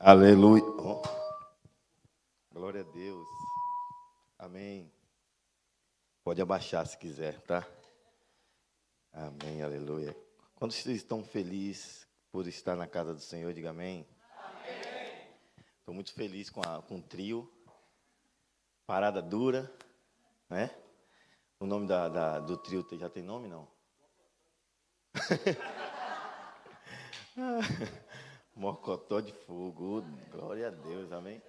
Aleluia. Oh, glória a Deus. Amém. Pode abaixar se quiser, tá? Amém, aleluia. Quando vocês estão felizes por estar na casa do Senhor, diga amém. Estou muito feliz com o trio. Parada dura, né? O nome do trio já tem nome, não? Mocotó de fogo, glória a Deus, amém?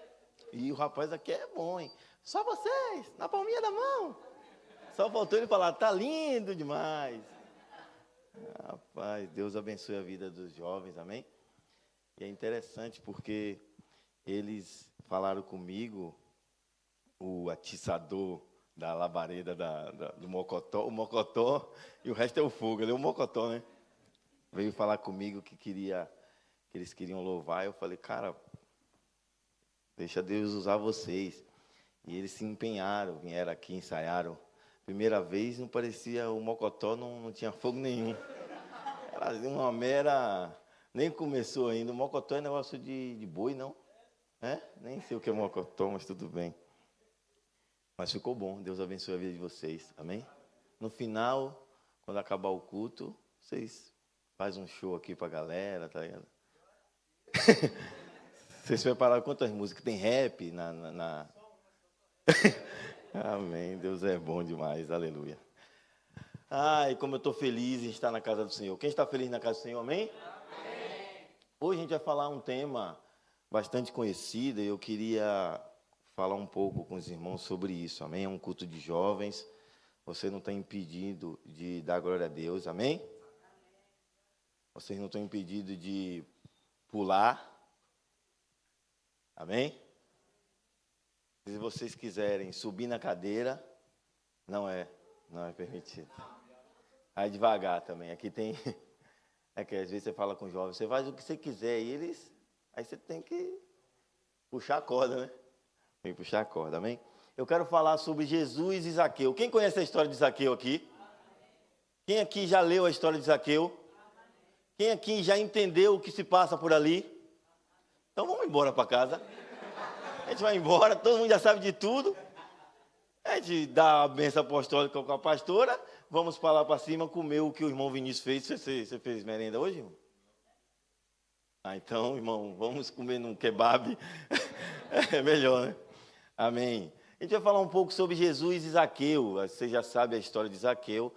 E o rapaz aqui é bom, hein? Só vocês, na palminha da mão. Só faltou ele falar, tá lindo demais. Rapaz, Deus abençoe a vida dos jovens, amém? E é interessante porque eles falaram comigo, o atiçador da labareda do Mocotó, o Mocotó e o resto é o fogo, ele é o Mocotó, né? Veio falar comigo que eles queriam louvar, eu falei, cara, deixa Deus usar vocês. E eles se empenharam, vieram aqui, ensaiaram. Primeira vez não parecia, o Mocotó não tinha fogo nenhum. Era uma mera, nem começou ainda. O Mocotó é negócio de boi, não? É? Nem sei o que é Mocotó, mas tudo bem. Mas ficou bom, Deus abençoe a vida de vocês, amém? No final, quando acabar o culto, vocês fazem um show aqui pra galera, tá ligado? Vocês prepararam quantas músicas? Tem rap na... Amém, Deus é bom demais, aleluia. Ai, como eu estou feliz em estar na casa do Senhor. Quem está feliz na casa do Senhor, amém? Amém. Hoje a gente vai falar um tema bastante conhecido e eu queria falar um pouco com os irmãos sobre isso, amém? É um culto de jovens, você não está impedido de dar glória a Deus, amém? Vocês não estão impedidos de pular, amém? Se vocês quiserem subir na cadeira, não é permitido. Aí devagar também, aqui tem, é que às vezes você fala com os jovens, você faz o que você quiser e aí você tem que puxar a corda, né? Tem que puxar a corda, amém? Eu quero falar sobre Jesus e Zaqueu. Quem conhece a história de Zaqueu aqui? Quem aqui já leu a história de Zaqueu? Quem aqui já entendeu o que se passa por ali? Então vamos embora para casa. A gente vai embora, todo mundo já sabe de tudo. A gente dá a bênção apostólica com a pastora, vamos para lá para cima comer o que o irmão Vinícius fez. Você fez merenda hoje, irmão? Então, irmão, vamos comer num kebab. É melhor, né? Amém. A gente vai falar um pouco sobre Jesus e Zaqueu. Você já sabe a história de Zaqueu,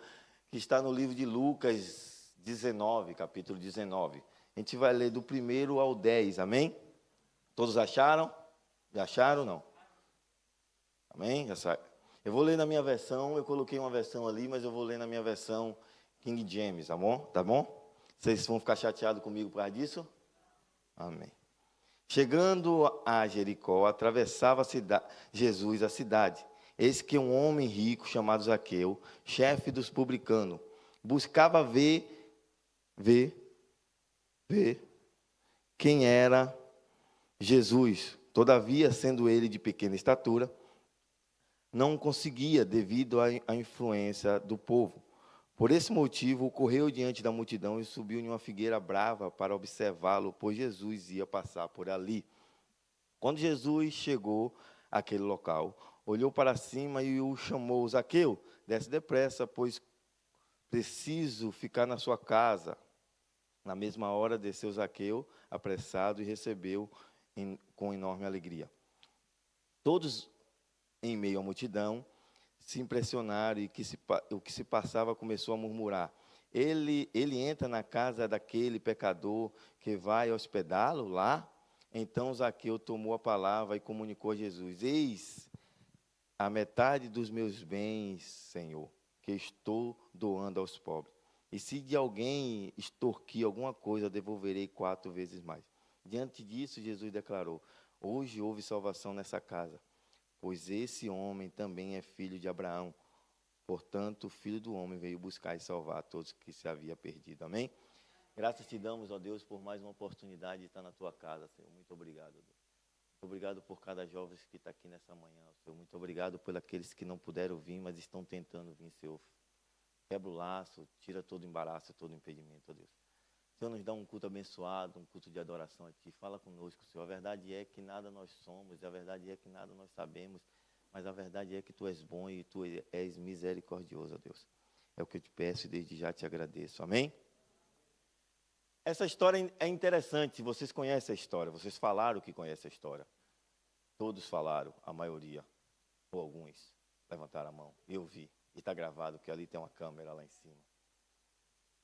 que está no livro de Lucas 19, capítulo 19. A gente vai ler do 1 ao 10, amém? Todos acharam? Já acharam ou não? Amém? Já sabe. Eu vou ler na minha versão, eu coloquei uma versão ali, mas eu vou ler na minha versão King James, tá bom? Tá bom? Vocês vão ficar chateados comigo por causa disso? Amém. Chegando a Jericó, atravessava Jesus a cidade. Eis que um homem rico, chamado Zaqueu, chefe dos publicanos, buscava ver quem era Jesus. Todavia, sendo ele de pequena estatura, não conseguia devido à influência do povo. Por esse motivo, correu diante da multidão e subiu em uma figueira brava para observá-lo, pois Jesus ia passar por ali. Quando Jesus chegou àquele local, olhou para cima e o chamou: Zaqueu, desce depressa, pois preciso ficar na sua casa. Na mesma hora desceu Zaqueu, apressado, e recebeu com enorme alegria. Todos em meio à multidão, se impressionaram e o que se passava começou a murmurar. Ele entra na casa daquele pecador que vai hospedá-lo lá? Então Zaqueu tomou a palavra e comunicou a Jesus: Eis a metade dos meus bens, Senhor, que estou doando aos pobres. E se de alguém extorquir alguma coisa, devolverei 4 vezes mais. Diante disso, Jesus declarou: Hoje houve salvação nessa casa, pois esse homem também é filho de Abraão. Portanto, o Filho do Homem veio buscar e salvar todos que se havia perdido. Amém? Graças te damos, ó Deus, por mais uma oportunidade de estar na tua casa, Senhor. Muito obrigado, Deus. Muito obrigado por cada jovem que está aqui nessa manhã, Senhor. Muito obrigado por aqueles que não puderam vir, mas estão tentando vir, Senhor. Quebra o laço, tira todo o embaraço, todo o impedimento, ó Deus. Senhor, nos dá um culto abençoado, um culto de adoração a Ti. Fala conosco, Senhor. A verdade é que nada nós somos, a verdade é que nada nós sabemos, mas a verdade é que Tu és bom e Tu és misericordioso, Deus. É o que eu te peço e desde já te agradeço. Amém? Essa história é interessante, vocês conhecem a história, vocês falaram que conhecem a história. Todos falaram, a maioria, ou alguns, levantaram a mão. Eu vi, e está gravado, que ali tem uma câmera lá em cima.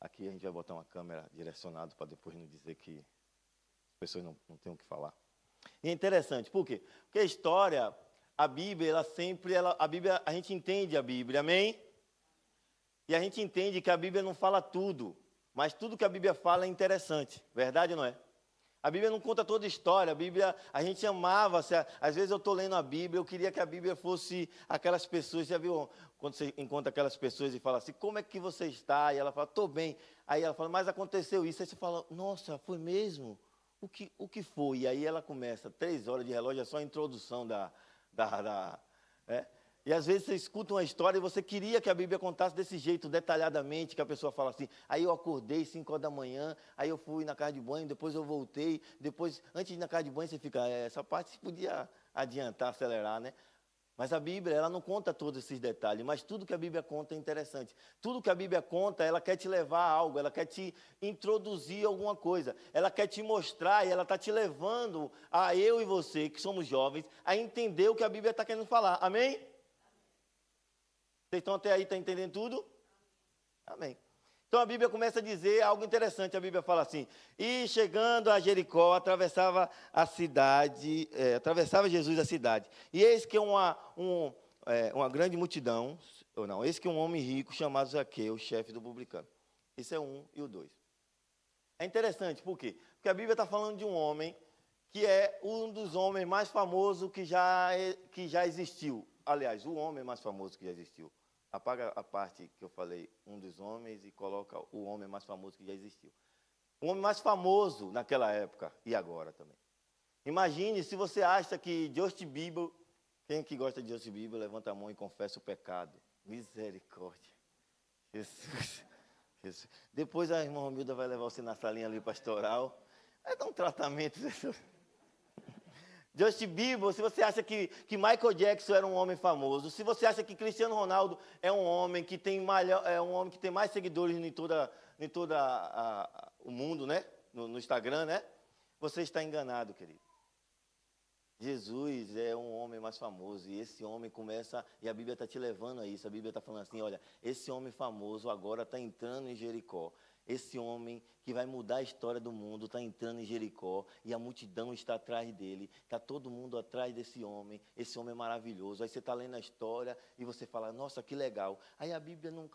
Aqui a gente vai botar uma câmera direcionada para depois não dizer que as pessoas não têm o que falar. E é interessante, por quê? Porque a história, a Bíblia, a gente entende a Bíblia, amém? E a gente entende que a Bíblia não fala tudo, mas tudo que a Bíblia fala é interessante, verdade ou não é? A Bíblia não conta toda a história, a Bíblia, a gente amava, às vezes eu estou lendo a Bíblia, eu queria que a Bíblia fosse aquelas pessoas, já viu quando você encontra aquelas pessoas e fala assim, como é que você está? E ela fala, estou bem. Aí ela fala, mas aconteceu isso. Aí você fala, nossa, foi mesmo? O que foi? E aí ela começa, 3 horas de relógio, é só a introdução E às vezes você escuta uma história e você queria que a Bíblia contasse desse jeito, detalhadamente, que a pessoa fala assim, aí eu acordei 5 horas da manhã, aí eu fui na casa de banho, depois eu voltei, depois, antes de ir na casa de banho, você fica, essa parte você podia adiantar, acelerar, né? Mas a Bíblia, ela não conta todos esses detalhes, mas tudo que a Bíblia conta é interessante. Tudo que a Bíblia conta, ela quer te levar a algo, ela quer te introduzir alguma coisa, ela quer te mostrar e ela está te levando a eu e você, que somos jovens, a entender o que a Bíblia está querendo falar. Amém? Vocês estão até aí, estão entendendo tudo? Amém. Então a Bíblia começa a dizer algo interessante, a Bíblia fala assim, e chegando a Jericó, atravessava Jesus a cidade, e eis que uma grande multidão, eis que um homem rico chamado Zaqueu, chefe do publicano. Esse é 1 e o 2. É interessante, por quê? Porque a Bíblia está falando de um homem que é um dos homens mais famosos que já existiu. Aliás, o homem mais famoso que já existiu. Apaga a parte que eu falei, um dos homens, e coloca o homem mais famoso que já existiu. O homem mais famoso naquela época e agora também. Imagine se você acha que Justin Bieber, quem que gosta de Justin Bieber, levanta a mão e confessa o pecado. Misericórdia. Jesus. Jesus. Depois a irmã Romilda vai levar você na salinha ali pastoral. Vai dar um tratamento. Justin Bieber, se você acha que Michael Jackson era um homem famoso, se você acha que Cristiano Ronaldo é um homem que tem mais seguidores em todo o mundo, né? No Instagram, né? Você está enganado, querido. Jesus é um homem mais famoso e esse homem começa, e a Bíblia está te levando a isso, a Bíblia está falando assim, olha, esse homem famoso agora está entrando em Jericó, esse homem que vai mudar a história do mundo está entrando em Jericó e a multidão está atrás dele, está todo mundo atrás desse homem, esse homem é maravilhoso, aí você está lendo a história e você fala, nossa, que legal, aí a Bíblia no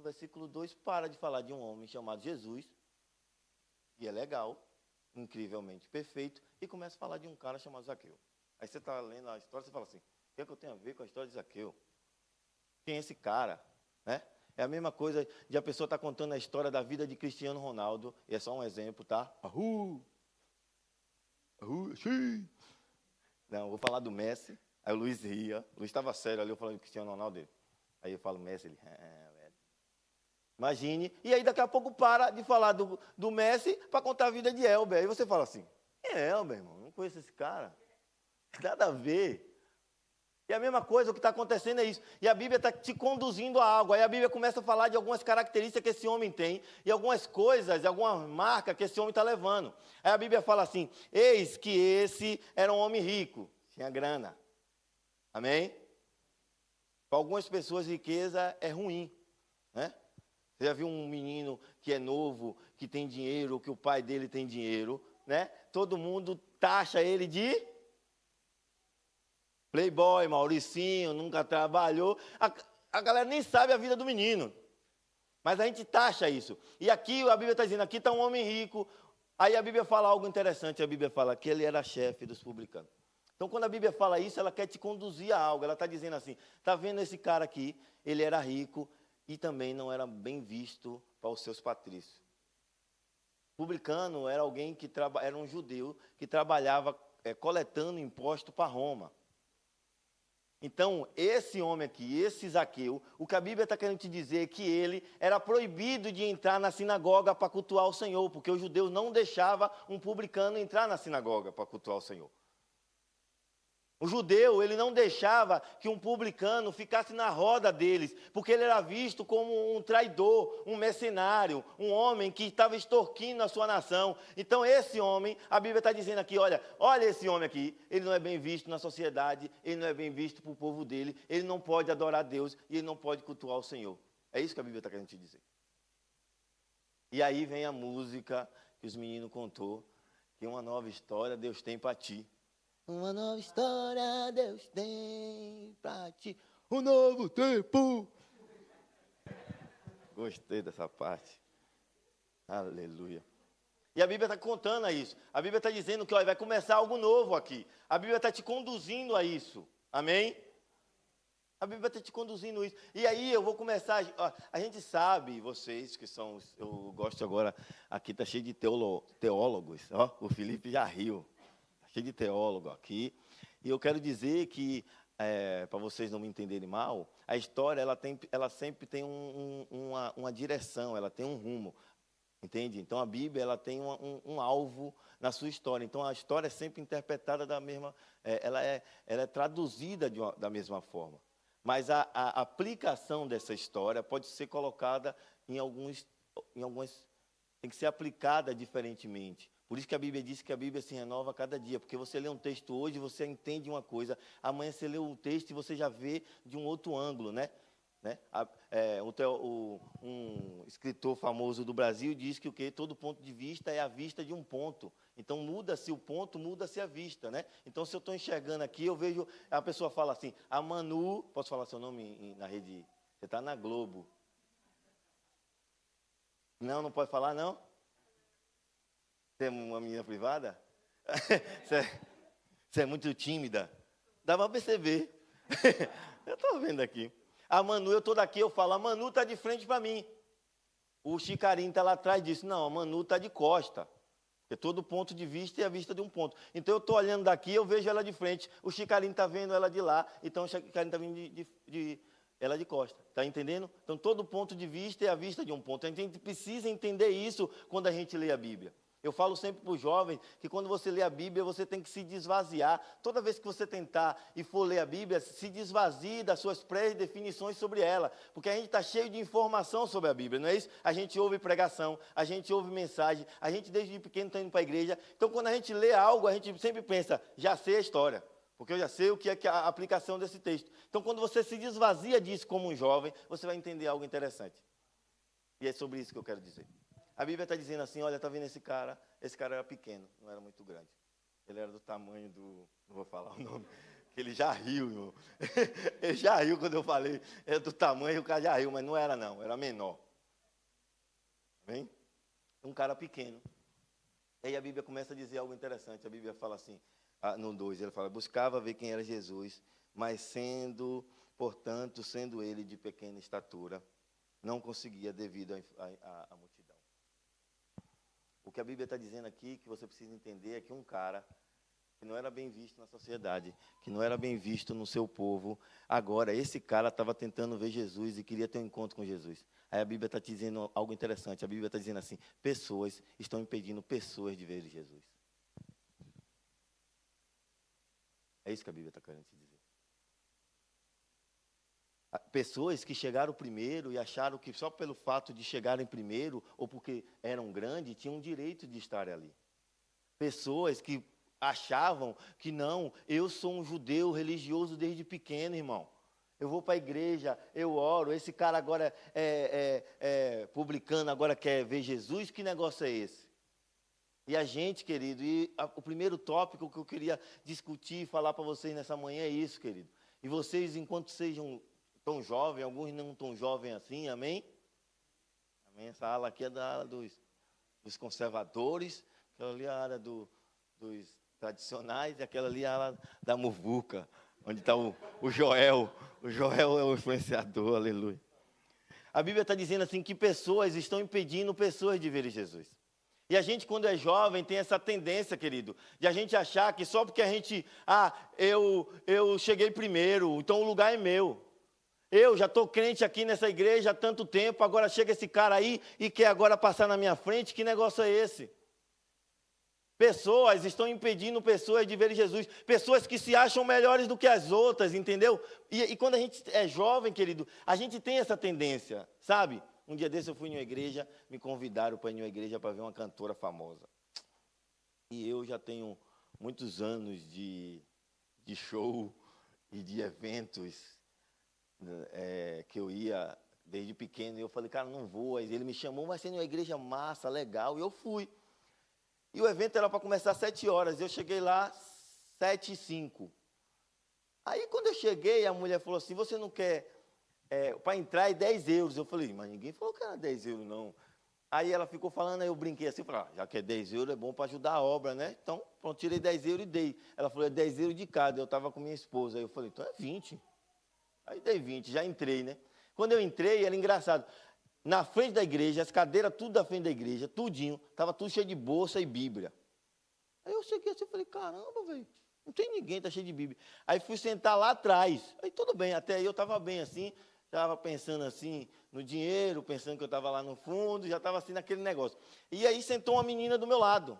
versículo 2 para de falar de um homem chamado Jesus, e é legal, incrivelmente perfeito, e começa a falar de um cara chamado Zaqueu. Aí você está lendo a história, você fala assim, o que é que eu tenho a ver com a história de Zaqueu? Quem é esse cara? Né? É a mesma coisa de a pessoa estar contando a história da vida de Cristiano Ronaldo, e é só um exemplo, tá? Sim. Não, eu vou falar do Messi, aí o Luiz ria, o Luiz estava sério ali, eu falando do Cristiano Ronaldo dele. Aí eu falo Messi, ele... Imagine, e aí daqui a pouco para de falar do Messi para contar a vida de Elber. Aí você fala assim, Elber, irmão, não conheço esse cara. Nada a ver. E a mesma coisa, o que está acontecendo é isso. E a Bíblia está te conduzindo a algo. Aí a Bíblia começa a falar de algumas características que esse homem tem, e algumas coisas, algumas marcas que esse homem está levando. Aí a Bíblia fala assim, eis que esse era um homem rico, tinha grana. Amém? Para algumas pessoas, riqueza é ruim, né? Você já viu um menino que é novo, que tem dinheiro, que o pai dele tem dinheiro, né? Todo mundo taxa ele de playboy, Mauricinho, nunca trabalhou. A galera nem sabe a vida do menino. Mas a gente taxa isso. E aqui a Bíblia está dizendo, aqui está um homem rico. Aí a Bíblia fala algo interessante, a Bíblia fala que ele era chefe dos publicanos. Então, quando a Bíblia fala isso, ela quer te conduzir a algo. Ela está dizendo assim, está vendo esse cara aqui, ele era rico, e também não era bem visto para os seus patrícios. Publicano era alguém que era um judeu que trabalhava coletando imposto para Roma. Então, esse homem aqui, esse Zaqueu, o que a Bíblia está querendo te dizer é que ele era proibido de entrar na sinagoga para cultuar o Senhor, porque o judeu não deixava um publicano entrar na sinagoga para cultuar o Senhor. O judeu, ele não deixava que um publicano ficasse na roda deles, porque ele era visto como um traidor, um mercenário, um homem que estava extorquindo a sua nação. Então esse homem, a Bíblia está dizendo aqui, olha esse homem aqui, ele não é bem visto na sociedade, ele não é bem visto para o povo dele, ele não pode adorar a Deus e ele não pode cultuar o Senhor. É isso que a Bíblia está querendo te dizer. E aí vem a música que os meninos contou, que uma nova história Deus tem para ti. Uma nova história Deus tem pra ti, um novo tempo. Gostei dessa parte. Aleluia. E a Bíblia está contando a isso. A Bíblia está dizendo que olha, vai começar algo novo aqui. A Bíblia está te conduzindo a isso. Amém? A Bíblia está te conduzindo a isso. E aí eu vou começar. A gente sabe, vocês que são. Eu gosto agora. Aqui está cheio de teólogos. Ó, o Felipe já riu. Cheio de teólogo aqui, e eu quero dizer que, para vocês não me entenderem mal, a história ela sempre tem uma direção, ela tem um rumo, entende? Então a Bíblia ela tem um alvo na sua história, então a história é sempre interpretada da mesma, ela é traduzida da mesma forma, mas a aplicação dessa história pode ser colocada em algumas, tem que ser aplicada diferentemente. Por isso que a Bíblia diz que a Bíblia se renova a cada dia, porque você lê um texto hoje, você entende uma coisa, amanhã você lê um texto e você já vê de um outro ângulo, né? Um escritor famoso do Brasil diz que o quê? Todo ponto de vista é a vista de um ponto. Então, muda-se o ponto, muda-se a vista, né? Então, se eu estou enxergando aqui, eu vejo, a pessoa fala assim, a Manu, posso falar seu nome na rede? Você está na Globo. Não pode falar, não? Você é uma menina privada? Você é muito tímida? Dá para perceber. Eu estou vendo aqui. A Manu, eu estou daqui, eu falo, a Manu está de frente para mim. O Chicarinho está lá atrás disso. Não, a Manu está de costa. Porque todo ponto de vista é a vista de um ponto. Então eu estou olhando daqui, eu vejo ela de frente. O Chicarinho está vendo ela de lá. Então o Chicarinho está vendo ela de costa. Está entendendo? Então todo ponto de vista é a vista de um ponto. A gente precisa entender isso quando a gente lê a Bíblia. Eu falo sempre para os jovens que quando você lê a Bíblia, você tem que se desvaziar. Toda vez que você tentar e for ler a Bíblia, se desvazie das suas pré-definições sobre ela. Porque a gente está cheio de informação sobre a Bíblia, não é isso? A gente ouve pregação, a gente ouve mensagem, a gente desde pequeno está indo para a igreja. Então, quando a gente lê algo, a gente sempre pensa, já sei a história. Porque eu já sei o que é a aplicação desse texto. Então, quando você se desvazia disso como um jovem, você vai entender algo interessante. E é sobre isso que eu quero dizer. A Bíblia está dizendo assim, olha, está vendo esse cara era pequeno, não era muito grande. Ele era do tamanho do, não vou falar o nome, que ele já riu, irmão. Ele já riu quando eu falei, era do tamanho, o cara já riu, mas não era não, era menor. Amém? Um cara pequeno. E aí a Bíblia começa a dizer algo interessante, a Bíblia fala assim, no 2, ele fala, buscava ver quem era Jesus, mas portanto, sendo ele de pequena estatura, não conseguia devido à multidão. O que a Bíblia está dizendo aqui, que você precisa entender, é que um cara que não era bem visto na sociedade, que não era bem visto no seu povo, agora esse cara estava tentando ver Jesus e queria ter um encontro com Jesus. Aí a Bíblia está dizendo algo interessante, a Bíblia está dizendo assim, pessoas estão impedindo pessoas de ver Jesus. É isso que a Bíblia está querendo te dizer. Pessoas que chegaram primeiro e acharam que só pelo fato de chegarem primeiro, ou porque eram grandes, tinham direito de estar ali. Pessoas que achavam que não, eu sou um judeu religioso desde pequeno, irmão. Eu vou para a igreja, eu oro, esse cara agora é publicano, agora quer ver Jesus, que negócio é esse? E a gente, querido, o primeiro tópico que eu queria discutir e falar para vocês nessa manhã é isso, querido. E vocês, enquanto sejam tão jovens, alguns não tão jovens assim, amém? Amém? Essa ala aqui é da ala dos conservadores, aquela ali é a área dos tradicionais, e aquela ali é a ala da muvuca, onde está o Joel. O Joel é o influenciador, aleluia. A Bíblia está dizendo assim que pessoas estão impedindo pessoas de verem Jesus. E a gente, quando é jovem, tem essa tendência, querido, de a gente achar que só porque a gente, eu cheguei primeiro, então o lugar é meu. Eu já estou crente aqui nessa igreja há tanto tempo, agora chega esse cara aí e quer agora passar na minha frente, que negócio é esse? Pessoas estão impedindo pessoas de verem Jesus, pessoas que se acham melhores do que as outras, entendeu? E quando a gente é jovem, querido, a gente tem essa tendência, sabe? Um dia desse eu fui em uma igreja, me convidaram para ir em uma igreja para ver uma cantora famosa. E eu já tenho muitos anos de show e de eventos que eu ia desde pequeno. E eu falei, cara, não vou. Aí ele me chamou, vai ser em uma igreja massa, legal. E eu fui. E o evento era para começar às 7 horas. Eu cheguei lá 7h05. Aí quando eu cheguei, a mulher falou assim, você não quer... para entrar é 10 euros. Eu falei, mas ninguém falou que era 10 euros, não. Aí ela ficou falando, aí eu brinquei assim, falei, já que é 10 euros, é bom para ajudar a obra, né? Então, pronto, tirei 10 euros e dei. Ela falou, é 10 euros de cada. Eu estava com minha esposa. Aí eu falei, então é 20. Aí dei 20, já entrei, né? Quando eu entrei, era engraçado. Na frente da igreja, as cadeiras, tudo da frente da igreja, tudinho, estava tudo cheio de bolsa e Bíblia. Aí eu cheguei assim, falei, caramba, velho, não tem ninguém, tá cheio de Bíblia. Aí fui sentar lá atrás. Aí tudo bem, até aí eu estava bem assim, estava pensando assim no dinheiro, pensando que eu estava lá no fundo, já estava assim naquele negócio. E aí sentou uma menina do meu lado.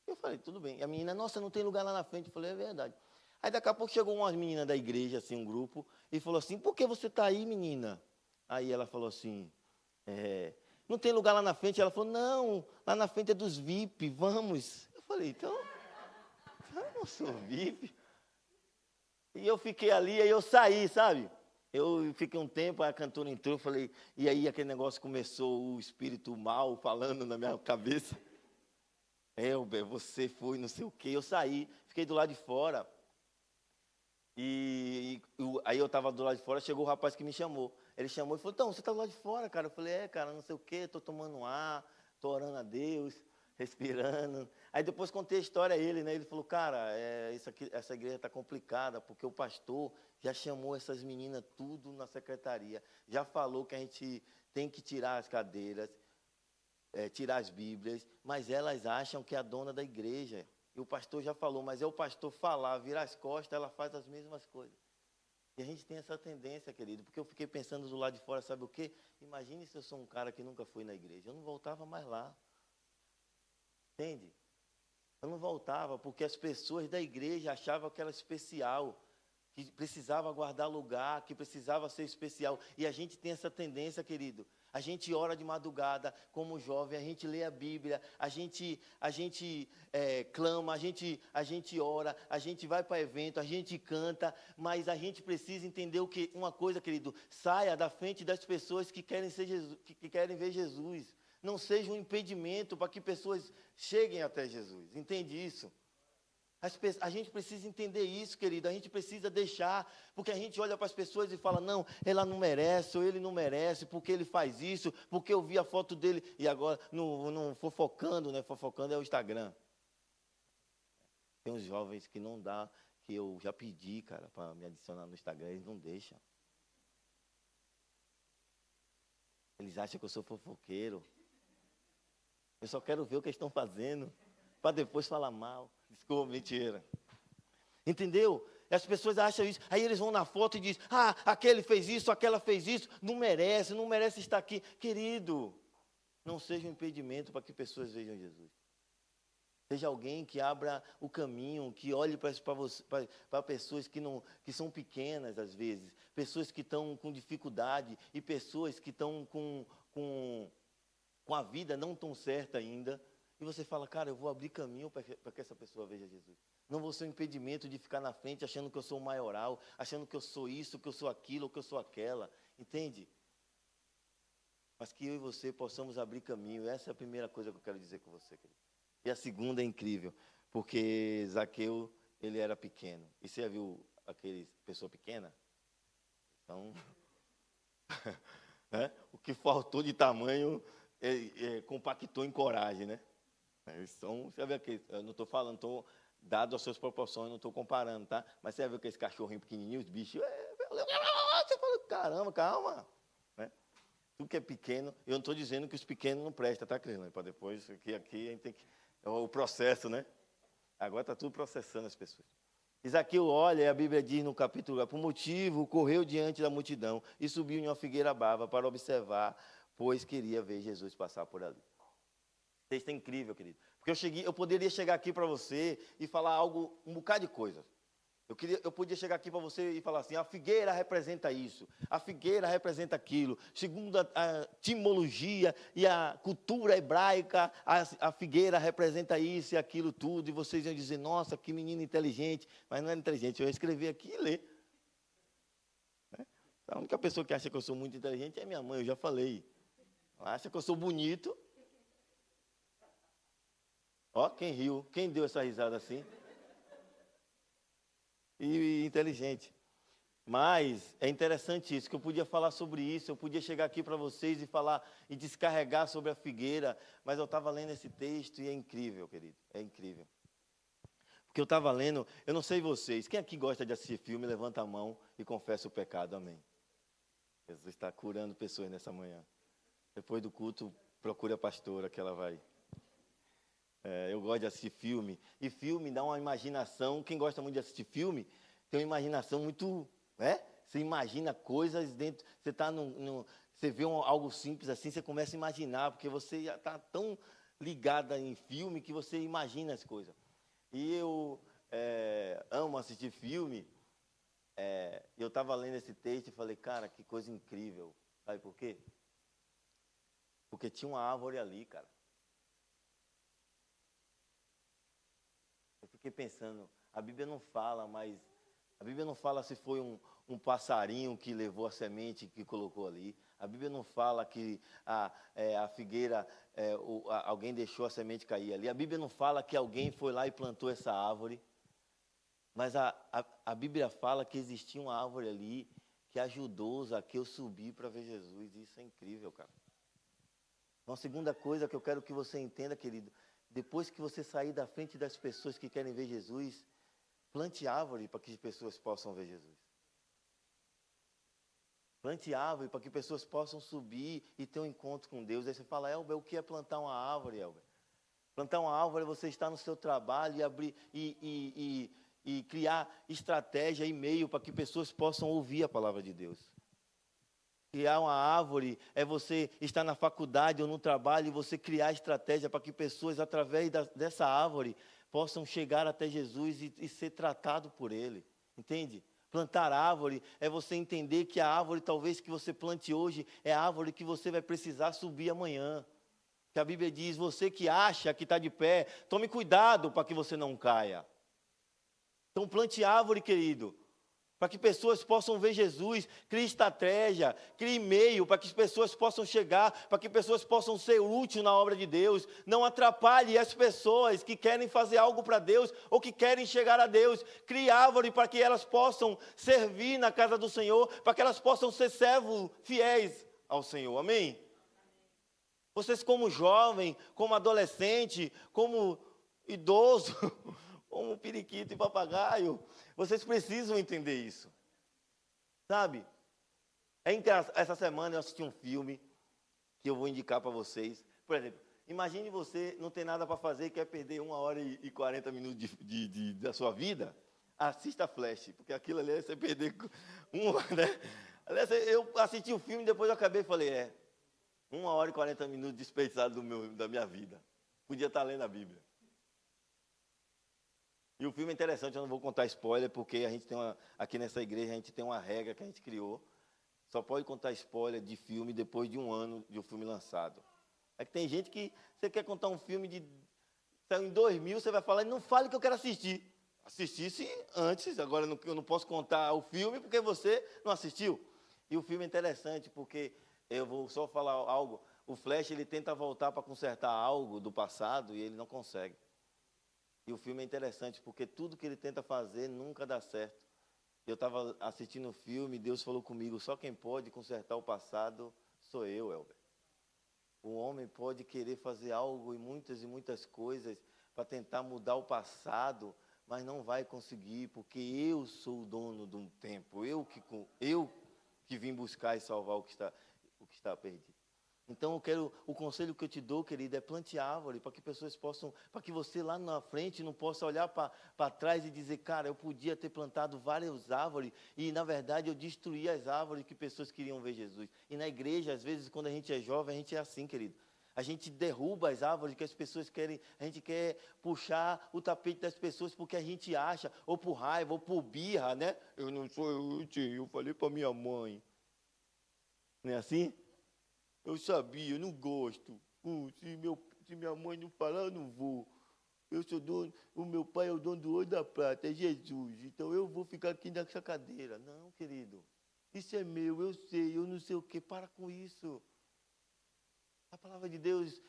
Eu falei, tudo bem. E a menina, nossa, não tem lugar lá na frente. Eu falei, é verdade. Aí daqui a pouco chegou umas meninas da igreja, assim, um grupo, e falou assim, por que você está aí, menina? Aí ela falou assim, não tem lugar lá na frente? Ela falou, não, lá na frente é dos VIP, vamos. Eu falei, então, eu não sou VIP. E eu fiquei ali, aí eu saí, sabe? Eu fiquei um tempo, aí a cantora entrou, eu falei, e aí aquele negócio começou, o espírito mal falando na minha cabeça. Elber, você foi não sei o quê. Eu saí, fiquei do lado de fora. Aí eu estava do lado de fora, chegou o rapaz que me chamou. Ele chamou e falou, então, você está do lado de fora, cara? Eu falei, cara, não sei o quê, estou tomando ar, estou orando a Deus, respirando. Aí depois contei a história a ele, né? Ele falou, cara, essa igreja está complicada, porque o pastor já chamou essas meninas tudo na secretaria, já falou que a gente tem que tirar as cadeiras, tirar as Bíblias, mas elas acham que é a dona da igreja. E o pastor já falou, mas é o pastor falar, virar as costas, ela faz as mesmas coisas. E a gente tem essa tendência, querido, porque eu fiquei pensando do lado de fora, sabe o quê? Imagine se eu sou um cara que nunca foi na igreja, eu não voltava mais lá. Entende? Eu não voltava, porque as pessoas da igreja achavam que era especial, que precisava guardar lugar, que precisava ser especial. E a gente tem essa tendência, querido. A gente ora de madrugada, como jovem, a gente lê a Bíblia, a gente clama, a gente ora, a gente vai para evento, a gente canta, mas a gente precisa entender uma coisa, querido, saia da frente das pessoas que querem que querem ver Jesus. Não seja um impedimento para que pessoas cheguem até Jesus. Entende isso? A gente precisa entender isso, querido. A gente precisa deixar, porque a gente olha para as pessoas e fala, não, ela não merece, ou ele não merece, porque ele faz isso, porque eu vi a foto dele, e agora, não fofocando, né? Fofocando é o Instagram. Tem uns jovens que não dá, que eu já pedi, cara, para me adicionar no Instagram, eles não deixam. Eles acham que eu sou fofoqueiro. Eu só quero ver o que eles estão fazendo, para depois falar mal. Desculpa, mentira. Entendeu? As pessoas acham isso. Aí eles vão na foto e dizem, aquele fez isso, aquela fez isso. Não merece estar aqui. Querido, não seja um impedimento para que pessoas vejam Jesus. Seja alguém que abra o caminho, que olhe para pessoas que são pequenas, às vezes. Pessoas que estão com dificuldade e pessoas que estão com a vida não tão certa ainda. E você fala, cara, eu vou abrir caminho para que essa pessoa veja Jesus. Não vou ser um impedimento de ficar na frente achando que eu sou o maioral, achando que eu sou isso, que eu sou aquilo, ou que eu sou aquela. Entende? Mas que eu e você possamos abrir caminho. Essa é a primeira coisa que eu quero dizer com você, querido. E a segunda é incrível, porque Zaqueu, ele era pequeno. E você já viu aquele pessoa pequena? Então, né? O que faltou de tamanho compactou em coragem, né? Então, você vê que eu não estou falando, estou dado as suas proporções, não estou comparando, tá? Mas você vê que esse cachorrinho pequenininho, os bichos, você fala, caramba, calma, né? Tudo que é pequeno, eu não estou dizendo que os pequenos não prestam, tá, Cris? Para depois, aqui a gente tem que... É o processo, né? Agora está tudo processando as pessoas. Zaqueu olha, e a Bíblia diz no capítulo, por motivo, correu diante da multidão e subiu em uma figueira brava para observar, pois queria ver Jesus passar por ali. Texto é incrível, querido. Porque eu poderia chegar aqui para você e falar um bocado de coisas. Eu podia chegar aqui para você e falar assim, a figueira representa isso, a figueira representa aquilo. Segundo a etimologia e a cultura hebraica, a figueira representa isso e aquilo tudo. E vocês iam dizer, nossa, que menino inteligente. Mas não é inteligente, eu ia escrever aqui e ler. A única pessoa que acha que eu sou muito inteligente é minha mãe, eu já falei. Ela acha que eu sou bonito. Ó, quem riu, quem deu essa risada assim? E inteligente. Mas é interessante isso, que eu podia falar sobre isso, eu podia chegar aqui para vocês e falar e descarregar sobre a figueira, mas eu estava lendo esse texto e é incrível, querido, é incrível. Porque eu estava lendo, eu não sei vocês, quem aqui gosta de assistir filme, levanta a mão e confessa o pecado, amém. Jesus está curando pessoas nessa manhã. Depois do culto, procure a pastora que ela vai. Eu gosto de assistir filme, e filme dá uma imaginação, quem gosta muito de assistir filme, tem uma imaginação muito, né? Você imagina coisas dentro, você está você vê algo simples assim, você começa a imaginar, porque você já está tão ligada em filme que você imagina as coisas. E eu amo assistir filme, eu estava lendo esse texto e falei, cara, que coisa incrível, sabe por quê? Porque tinha uma árvore ali, cara. Fiquei pensando, a Bíblia não fala, mas a Bíblia não fala se foi um passarinho que levou a semente que colocou ali. A Bíblia não fala que a figueira, alguém deixou a semente cair ali. A Bíblia não fala que alguém foi lá e plantou essa árvore. Mas a Bíblia fala que existia uma árvore ali que ajudou Zaqueu subir para ver Jesus. Isso é incrível, cara. Uma segunda coisa que eu quero que você entenda, querido, depois que você sair da frente das pessoas que querem ver Jesus, plante árvore para que as pessoas possam ver Jesus. Plante árvore para que pessoas possam subir e ter um encontro com Deus. Aí você fala, Elber, o que é plantar uma árvore, Elber? Plantar uma árvore é você estar no seu trabalho e abrir e criar estratégia e meio para que pessoas possam ouvir a palavra de Deus. Criar uma árvore é você estar na faculdade ou no trabalho e você criar estratégia para que pessoas, através dessa árvore, possam chegar até Jesus e ser tratado por Ele. Entende? Plantar árvore é você entender que a árvore, talvez, que você plante hoje, é a árvore que você vai precisar subir amanhã. Que a Bíblia diz, você que acha que está de pé, tome cuidado para que você não caia. Então plante árvore, querido. Para que pessoas possam ver Jesus, crie estratégia, crie meio, para que as pessoas possam chegar, para que pessoas possam ser úteis na obra de Deus. Não atrapalhe as pessoas que querem fazer algo para Deus, ou que querem chegar a Deus. Crie árvore para que elas possam servir na casa do Senhor, para que elas possam ser servos fiéis ao Senhor, amém? Vocês como jovem, como adolescente, como idoso, como periquito e papagaio, vocês precisam entender isso, sabe? Essa semana eu assisti um filme que eu vou indicar para vocês. Por exemplo, imagine você não tem nada para fazer e quer perder 1h40 da sua vida. Assista Flash, porque aquilo ali é você perder né? Aliás, eu assisti o filme e depois eu acabei e falei, 1h40 desperdiçado da minha vida. Podia estar lendo a Bíblia. E o filme é interessante, eu não vou contar spoiler, porque a gente tem aqui nessa igreja a gente tem uma regra que a gente criou. Só pode contar spoiler de filme depois de 1 ano de um filme lançado. É que tem gente que você quer contar um filme saiu em 2000, você vai falar, não fale que eu quero assistir. Assistisse antes, agora eu não posso contar o filme porque você não assistiu. E o filme é interessante porque, eu vou só falar algo, o Flash ele tenta voltar para consertar algo do passado e ele não consegue. E o filme é interessante, porque tudo que ele tenta fazer nunca dá certo. Eu estava assistindo o filme, Deus falou comigo, só quem pode consertar o passado sou eu, Elber. O homem pode querer fazer algo e muitas coisas para tentar mudar o passado, mas não vai conseguir, porque eu sou o dono de um tempo, eu que vim buscar e salvar o que está perdido. Então, o conselho que eu te dou, querido, é plante árvore, para que pessoas possam, para que você lá na frente não possa olhar para trás e dizer, cara, eu podia ter plantado várias árvores e, na verdade, eu destruí as árvores que pessoas queriam ver Jesus. E na igreja, às vezes, quando a gente é jovem, a gente é assim, querido. A gente derruba as árvores que as pessoas querem, a gente quer puxar o tapete das pessoas porque a gente acha, ou por raiva, ou por birra, né? Eu não sou útil, eu falei para minha mãe. Não é assim? Eu sabia, eu não gosto. Se minha mãe não falar, eu não vou. Eu sou dono, o meu pai é o dono do ouro da prata, é Jesus. Então eu vou ficar aqui nessa cadeira. Não, querido. Isso é meu, eu sei, eu não sei o quê. Para com isso. A palavra de Deus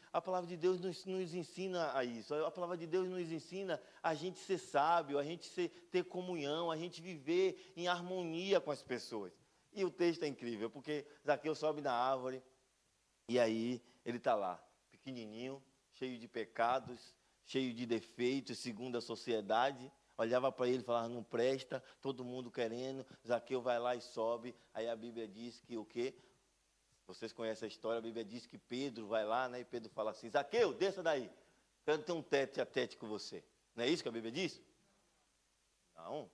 nos ensina a isso. A palavra de Deus nos ensina a gente ser sábio, a gente ter comunhão, a gente viver em harmonia com as pessoas. E o texto é incrível, porque Zaqueu sobe na árvore, e aí ele está lá, pequenininho, cheio de pecados, cheio de defeitos, segundo a sociedade. Olhava para ele e falava, não presta, todo mundo querendo. Zaqueu vai lá e sobe. Aí a Bíblia diz que o quê? Vocês conhecem a história, a Bíblia diz que Pedro vai lá, né? E Pedro fala assim, Zaqueu, desça daí. Quero ter um tete a tete com você. Não é isso que a Bíblia diz? Não.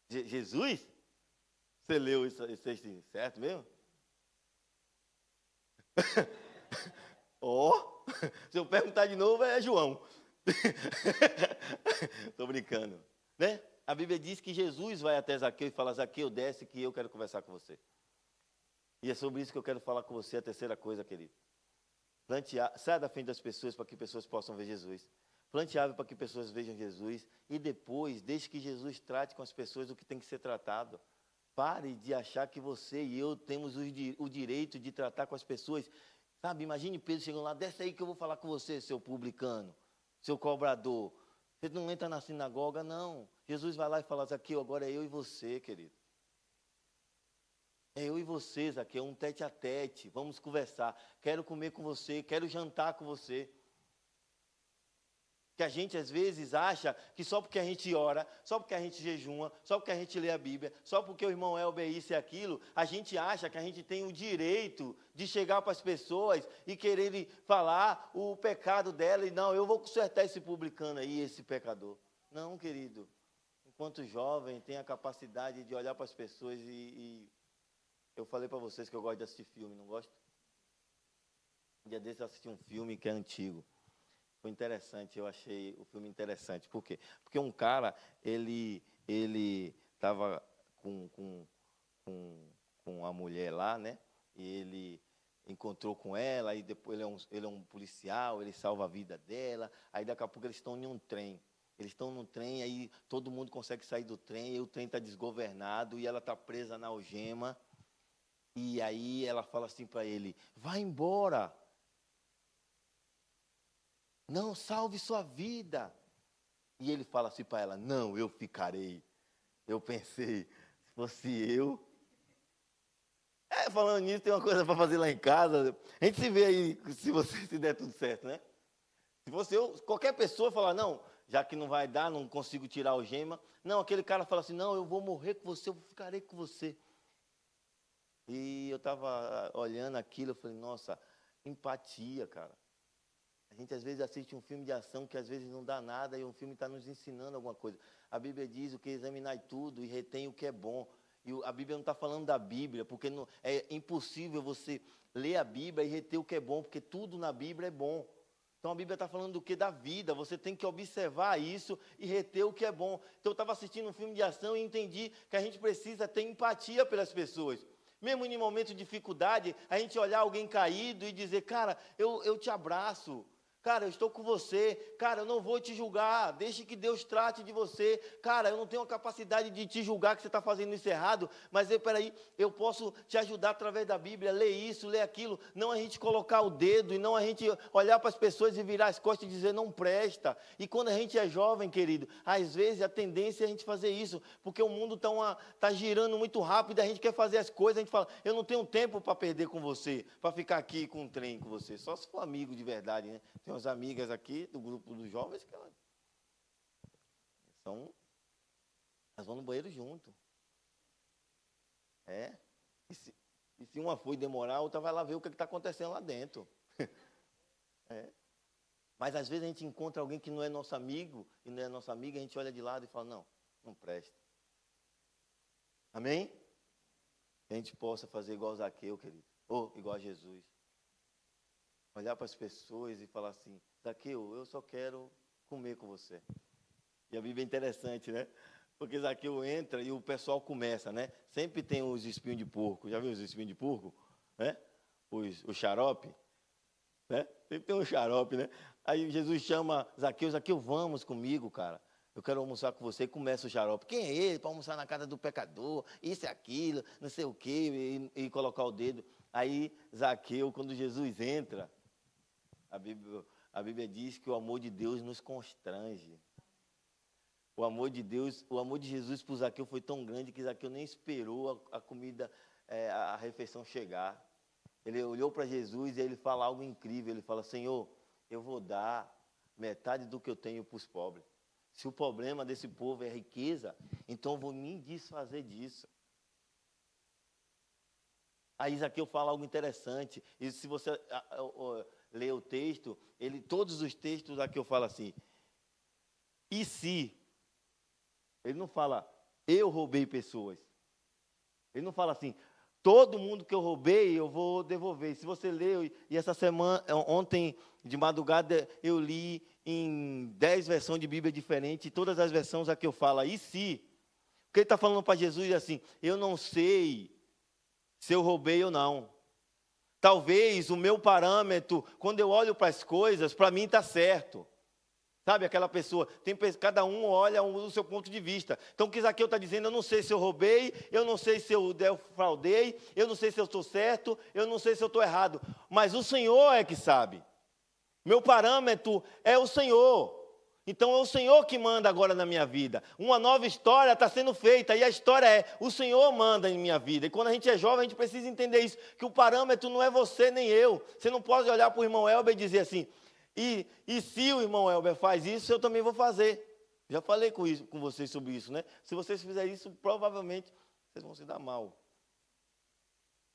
Jesus? Você leu isso certo mesmo? Se eu perguntar de novo, é João. Estou brincando. Né? A Bíblia diz que Jesus vai até Zaqueu e fala, Zaqueu, desce que eu quero conversar com você. E é sobre isso que eu quero falar com você, a terceira coisa, querido. Saia da frente das pessoas para que pessoas possam ver Jesus. Plante árvore para que pessoas vejam Jesus. E depois, deixe que Jesus trate com as pessoas o que tem que ser tratado. Pare de achar que você e eu temos o direito de tratar com as pessoas. Sabe, imagine Pedro chegando lá, desce aí que eu vou falar com você, seu publicano, seu cobrador. Você não entra na sinagoga, não. Jesus vai lá e fala, Zaqueu, agora é eu e você, querido. É eu e você, Zaqueu, um tete a tete, vamos conversar. Quero comer com você, quero jantar com você. Que a gente às vezes acha que só porque a gente ora, só porque a gente jejuma, só porque a gente lê a Bíblia, só porque o irmão Elber isso e aquilo, a gente acha que a gente tem o direito de chegar para as pessoas e querer falar o pecado dela e não, eu vou consertar esse publicano aí, esse pecador. Não, querido. Enquanto jovem, tem a capacidade de olhar para as pessoas e eu falei para vocês que eu gosto de assistir filme, não gosto? Um dia desses eu assisti um filme que é antigo. Foi interessante, eu achei o filme interessante. Por quê? Porque um cara, ele estava com a mulher lá, né? E ele encontrou com ela, e depois ele é um policial, ele salva a vida dela. Aí daqui a pouco eles estão em um trem. Eles estão no trem, aí todo mundo consegue sair do trem, e o trem está desgovernado, e ela está presa na algema. E aí ela fala assim para ele, vai embora. Não, salve sua vida. E ele fala assim para ela, não, eu ficarei. Eu pensei, se fosse eu... falando nisso, tem uma coisa para fazer lá em casa. A gente se vê aí, se você se der tudo certo, né? Se fosse eu, qualquer pessoa falar, não, já que não vai dar, não consigo tirar a algema. Não, aquele cara fala assim, não, eu vou morrer com você, eu ficarei com você. E eu estava olhando aquilo, eu falei, nossa, empatia, cara. A gente às vezes assiste um filme de ação que às vezes não dá nada e um filme está nos ensinando alguma coisa. A Bíblia diz o que examinar tudo e retém o que é bom. E a Bíblia não está falando da Bíblia, porque não, é impossível você ler a Bíblia e reter o que é bom, porque tudo na Bíblia é bom. Então a Bíblia está falando do que? Da vida. Você tem que observar isso e reter o que é bom. Então eu estava assistindo um filme de ação e entendi que a gente precisa ter empatia pelas pessoas. Mesmo em momento de dificuldade, a gente olhar alguém caído e dizer, cara, eu te abraço. Cara, eu estou com você. Cara, eu não vou te julgar. Deixe que Deus trate de você. Cara, eu não tenho a capacidade de te julgar que você está fazendo isso errado. Mas, peraí, eu posso te ajudar através da Bíblia. Lê isso, lê aquilo. Não a gente colocar o dedo e não a gente olhar para as pessoas e virar as costas e dizer não presta. E quando a gente é jovem, querido, às vezes a tendência é a gente fazer isso. Porque o mundo está girando muito rápido. A gente quer fazer as coisas. A gente fala, eu não tenho tempo para perder com você. Para ficar aqui com um trem com você. Só se for amigo de verdade, né? Tem umas amigas aqui do grupo dos jovens que elas vão no banheiro junto. E se uma foi demorar, a outra vai lá ver o que está acontecendo lá dentro. É. Mas às vezes a gente encontra alguém que não é nosso amigo, e não é nossa amiga, a gente olha de lado e fala, não presta. Amém? Que a gente possa fazer igual Zaqueu, querido. Ou igual a Jesus. Olhar para as pessoas e falar assim, Zaqueu, eu só quero comer com você. E a Bíblia é interessante, né? Porque Zaqueu entra e o pessoal começa, né? Sempre tem os espinhos de porco. Já viu os espinhos de porco? Né? O xarope. Né? Sempre tem um xarope, né? Aí Jesus chama Zaqueu, Zaqueu, vamos comigo, cara. Eu quero almoçar com você. E começa o xarope. Quem é ele para almoçar na casa do pecador? Isso e aquilo, não sei o quê, e colocar o dedo. Aí Zaqueu, quando Jesus entra, a Bíblia diz que o amor de Deus nos constrange. O amor de Deus, o amor de Jesus por Zaqueu foi tão grande que Zaqueu nem esperou a comida, a refeição chegar. Ele olhou para Jesus e ele fala algo incrível. Ele fala, Senhor, eu vou dar metade do que eu tenho para os pobres. Se o problema desse povo é riqueza, então eu vou me desfazer disso. Aí Zaqueu fala algo interessante. E se você ler o texto, todos os textos Zaqueu fala assim, e se? Ele não fala, eu roubei pessoas. Ele não fala assim, todo mundo que eu roubei, eu vou devolver. Se você leu, e essa semana, ontem de madrugada, eu li em 10 versões de Bíblia diferentes, e todas as versões aqui eu falo, e se? Porque ele está falando para Jesus assim, eu não sei se eu roubei ou não. Talvez o meu parâmetro, quando eu olho para as coisas, para mim está certo. Sabe, aquela pessoa, cada um olha o seu ponto de vista. Então, o que Zaqueu está dizendo, eu não sei se eu roubei, eu não sei se eu defraudei, eu não sei se eu estou certo, eu não sei se eu estou errado. Mas o Senhor é que sabe. Meu parâmetro é o Senhor. Então, é o Senhor que manda agora na minha vida. Uma nova história está sendo feita, e a história é, o Senhor manda em minha vida. E quando a gente é jovem, a gente precisa entender isso, que o parâmetro não é você nem eu. Você não pode olhar para o irmão Elber e dizer assim, e se o irmão Elber faz isso, eu também vou fazer. Já falei com vocês sobre isso, né? Se vocês fizerem isso, provavelmente vocês vão se dar mal.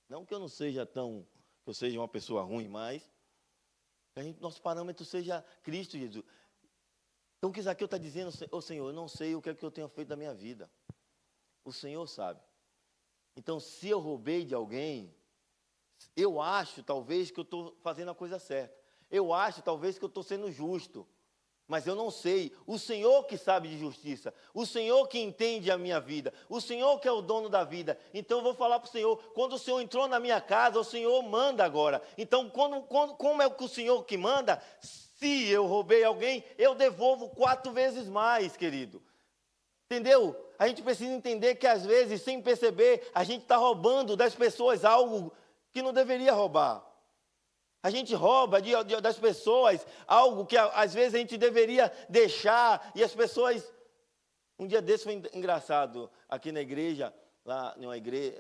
Não que eu não seja que eu seja uma pessoa ruim, mas que nosso parâmetro seja Cristo Jesus. Então o que Zaqueu está dizendo, Senhor, eu não sei o que é que eu tenho feito da minha vida. O Senhor sabe. Então, se eu roubei de alguém, eu acho, talvez, que eu estou fazendo a coisa certa. Eu acho, talvez, que eu estou sendo justo, mas eu não sei. O Senhor que sabe de justiça, o Senhor que entende a minha vida, o Senhor que é o dono da vida. Então, eu vou falar para o Senhor, quando o Senhor entrou na minha casa, o Senhor manda agora. Então, como é que o Senhor que manda? Se eu roubei alguém, eu devolvo 4 vezes mais, querido. Entendeu? A gente precisa entender que, às vezes, sem perceber, a gente está roubando das pessoas algo que não deveria roubar. A gente rouba das pessoas algo que às vezes a gente deveria deixar, e as pessoas... Um dia desse foi engraçado, aqui na igreja, lá numa igreja,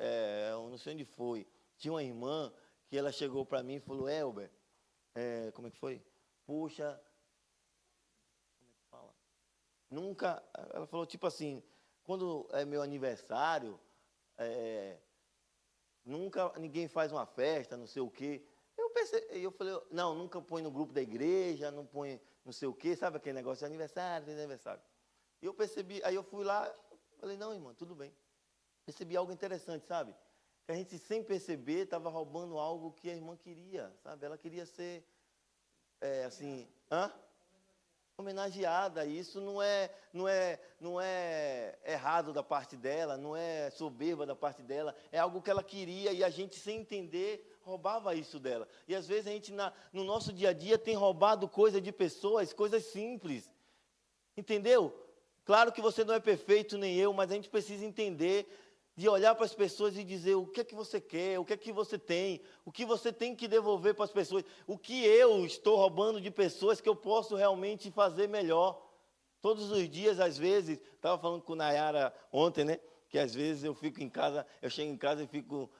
eu não sei onde foi, tinha uma irmã que ela chegou para mim e falou, Elber, como é que foi? Puxa, como é que fala? Nunca, ela falou tipo assim, quando é meu aniversário, nunca ninguém faz uma festa, não sei o quê. Eu falei, não, nunca põe no grupo da igreja, não põe não sei o quê, sabe aquele negócio de aniversário, de aniversário. E eu percebi, aí eu fui lá, falei, não, irmã, tudo bem. Percebi algo interessante, sabe? Que a gente, sem perceber, estava roubando algo que a irmã queria, sabe? Ela queria ser, homenageada. E isso não é errado da parte dela, não é soberba da parte dela, é algo que ela queria, e a gente, sem entender, roubava isso dela. E às vezes a gente, no nosso dia a dia, tem roubado coisa de pessoas, coisas simples. Entendeu? Claro que você não é perfeito, nem eu, mas a gente precisa entender, de olhar para as pessoas e dizer o que é que você quer, o que é que você tem, o que você tem que devolver para as pessoas, o que eu estou roubando de pessoas que eu posso realmente fazer melhor. Todos os dias, às vezes, estava falando com Nayara ontem, né? Que às vezes eu fico em casa, eu chego em casa e fico...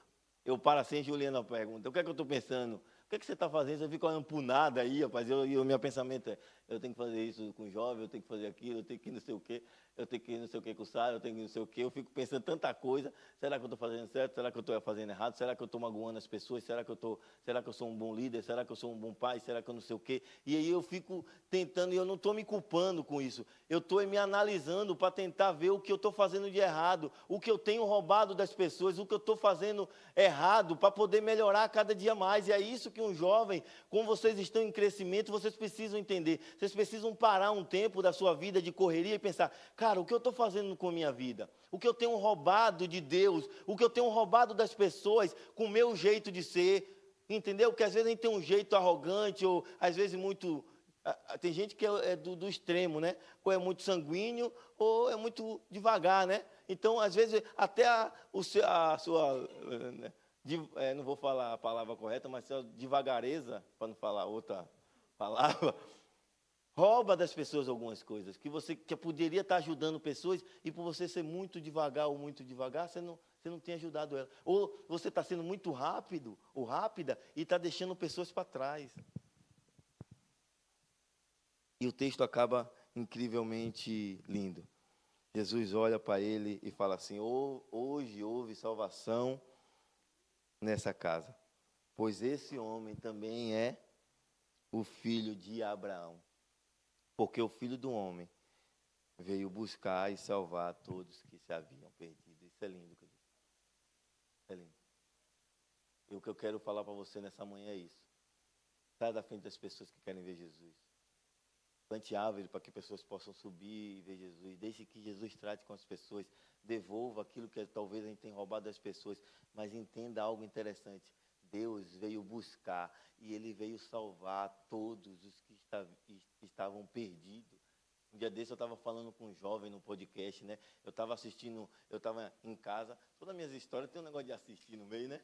Eu paro assim, Juliana pergunta, o que é que eu estou pensando? O que você está fazendo? Você fica olhando para nada aí, rapaz. O meu pensamento é, eu tenho que fazer isso com o jovem, eu tenho que fazer aquilo, eu tenho que ir não sei o quê, eu tenho que ir não sei o quê com o Sara, eu tenho que ir não sei o quê. Eu fico pensando tanta coisa. Será que eu estou fazendo certo? Será que eu estou fazendo errado? Será que eu estou magoando as pessoas? Será que eu sou um bom líder? Será que eu sou um bom pai? Será que eu não sei o quê? E aí eu fico tentando, e eu não estou me culpando com isso. Eu estou me analisando para tentar ver o que eu estou fazendo de errado, o que eu tenho roubado das pessoas, o que eu estou fazendo errado para poder melhorar cada dia mais. E é isso que um jovem, como vocês estão em crescimento, vocês precisam entender. Vocês precisam parar um tempo da sua vida de correria e pensar, cara, o que eu estou fazendo com a minha vida? O que eu tenho roubado de Deus? O que eu tenho roubado das pessoas com o meu jeito de ser? Entendeu? Porque às vezes a gente tem um jeito arrogante ou às vezes muito... Tem gente que é do extremo, né? Ou é muito sanguíneo ou é muito devagar, né? Então, às vezes, até a sua... não vou falar a palavra correta, mas a devagareza, para não falar outra palavra, rouba das pessoas algumas coisas, que você que poderia estar ajudando pessoas, e por você ser muito devagar ou muito devagar, você não tem ajudado ela. Ou você está sendo muito rápido ou rápida e está deixando pessoas para trás. E o texto acaba incrivelmente lindo. Jesus olha para ele e fala assim, hoje houve salvação nessa casa, pois esse homem também é o filho de Abraão. Porque o Filho do Homem veio buscar e salvar todos que se haviam perdido. Isso é lindo, querido. É lindo. E o que eu quero falar para você nessa manhã é isso. Sai da frente das pessoas que querem ver Jesus. Plante árvore para que pessoas possam subir e ver Jesus. Deixe que Jesus trate com as pessoas. Devolva aquilo que talvez a gente tenha roubado das pessoas. Mas entenda algo interessante. Deus veio buscar e Ele veio salvar todos os que estavam perdidos. Um dia desse eu estava falando com um jovem no podcast, né? Eu estava em casa. Todas as minhas histórias tem um negócio de assistir no meio, né?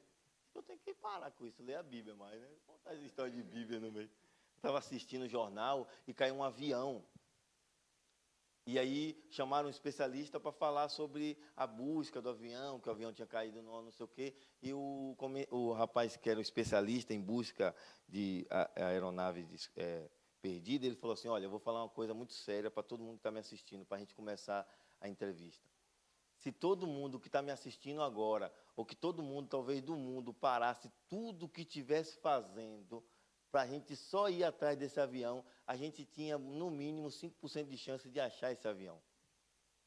Eu tenho que parar com isso, ler a Bíblia mais, né? Contar as histórias de Bíblia no meio. Eu estava assistindo o jornal e caiu um avião. E aí chamaram um especialista para falar sobre a busca do avião, que o avião tinha caído no não sei o quê. E o rapaz que era o especialista em busca de aeronave perdida, ele falou assim, olha, eu vou falar uma coisa muito séria para todo mundo que está me assistindo, para a gente começar a entrevista. Se todo mundo que está me assistindo agora, ou que todo mundo, talvez do mundo, parasse tudo o que estivesse fazendo para a gente só ir atrás desse avião, a gente tinha, no mínimo, 5% de chance de achar esse avião.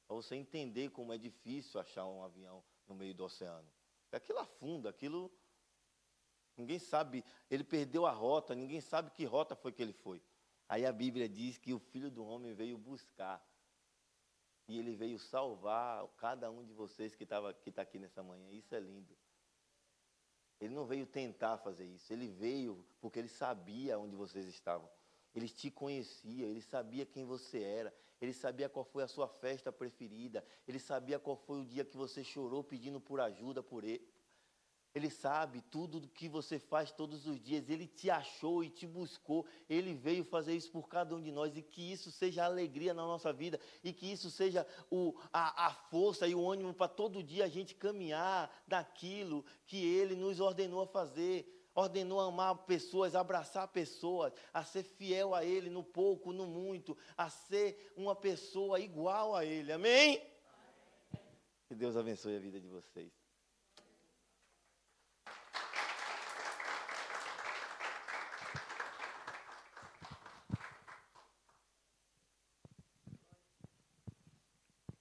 Para você entender como é difícil achar um avião no meio do oceano. Aquilo afunda, aquilo... Ninguém sabe, ele perdeu a rota, ninguém sabe que rota foi que ele foi. Aí a Bíblia diz que o Filho do Homem veio buscar. E ele veio salvar cada um de vocês que está aqui nessa manhã. Isso é lindo. Ele não veio tentar fazer isso. Ele veio porque ele sabia onde vocês estavam. Ele te conhecia, ele sabia quem você era. Ele sabia qual foi a sua festa preferida. Ele sabia qual foi o dia que você chorou pedindo por ajuda por ele. Ele sabe tudo do que você faz todos os dias. Ele te achou e te buscou. Ele veio fazer isso por cada um de nós. E que isso seja a alegria na nossa vida. E que isso seja a força e o ânimo para todo dia a gente caminhar naquilo que Ele nos ordenou a fazer. Ordenou a amar pessoas, a abraçar pessoas, a ser fiel a Ele no pouco, no muito. A ser uma pessoa igual a Ele. Amém? Que Deus abençoe a vida de vocês.